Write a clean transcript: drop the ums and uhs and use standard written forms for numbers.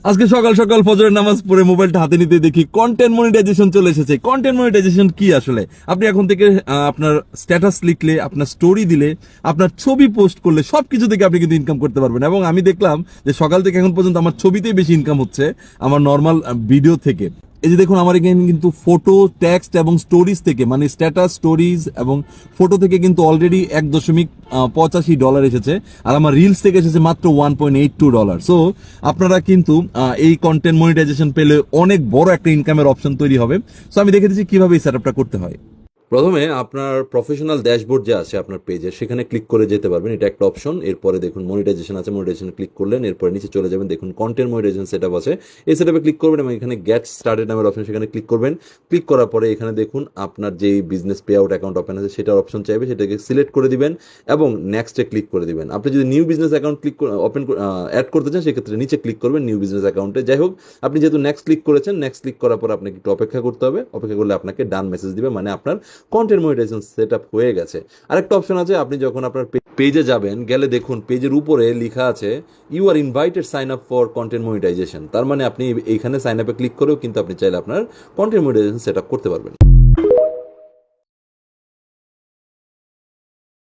আজকে সকাল সকাল ফজরের নামাজ পড়ে মোবাইলটা হাতে নিতে দেখি কন্টেন্ট মনিটাইজেশন চলে এসেছে। কন্টেন্ট মনিটাইজেশন কি আসলে? আপনি এখন থেকে আপনার স্ট্যাটাস লিখলে, আপনার স্টোরি দিলে, আপনার ছবি পোস্ট করলে সবকিছু থেকে আপনি কিন্তু ইনকাম করতে পারবেন। এবং আমি দেখলাম যে সকাল থেকে এখন পর্যন্ত আমার ছবিতেই বেশি ইনকাম হচ্ছে আমার নর্মাল ভিডিও থেকে। এই যে দেখুন, আমার এখানে কিন্তু ফটো, টেক্সট এবং স্টোরিজ থেকে, মানে স্ট্যাটাস, স্টোরিজ এবং ফটো থেকে কিন্তু অলরেডি $1.85 এসেছে। আর আমার রিলস থেকে এসেছে মাত্র $1.82। সো আপনারা কিন্তু এই কন্টেন্ট মনিটাইজেশন পেলে অনেক বড় একটা ইনকামের অপশন তৈরি হবে। সো আমি দেখে দিচ্ছি কিভাবে এই সেটআপটা করতে হয়। প্রথমে আপনার প্রফেশনাল ড্যাশবোর্ড যে আছে আপনার পেজে, সেখানে ক্লিক করে যেতে পারবেন, এটা একটা অপশন। এরপরে দেখুন মনিটাইজেশন আছে, মনিটাইজেশন ক্লিক করলেন, এরপরে নিচে চলে যাবেন, দেখুন কন্টেন্ট মনিটাইজেশন সেটআপ আছে, এই সেটআপে ক্লিক করবেন এবং এখানে গেট স্টার্টেড নামের অপশন, সেখানে ক্লিক করবেন। ক্লিক করার পরে এখানে দেখুন আপনার যে business pay out account open আছে সেটার অপশন চাইবে, সেটাকে সিলেক্ট করে দিবেন এবং নেক্সটে ক্লিক করে দিবেন। আপনি যদি new business account click open add করতে চান, সেক্ষেত্রে নিচে ক্লিক করবেন নিউ বিজনেস অ্যাকাউন্টে। যাই হোক, আপনি যেহেতু নেক্সট ক্লিক করেছেন, নেক্সট ক্লিক করার পর আপনাকে একটু অপেক্ষা করতে হবে। অপেক্ষা করলে আপনাকে ডান মেসেজ দিবে, মানে আপনার কন্টেন্ট মনিটাইজেশন সেটআপ হয়ে গেছে। আরেকটা অপশন আছে, আপনি যখন আপনার পেজে যাবেন, গেলে দেখুন পেজের উপরে লেখা আছে you are invited sign up for content monetisation. তার মানে আপনি এইখানে সাইন আপে ক্লিক করেও কিন্তু আপনি চাইলে আপনার কন্টেন্ট মনিটাইজেশন সেটআপ করতে পারবেন।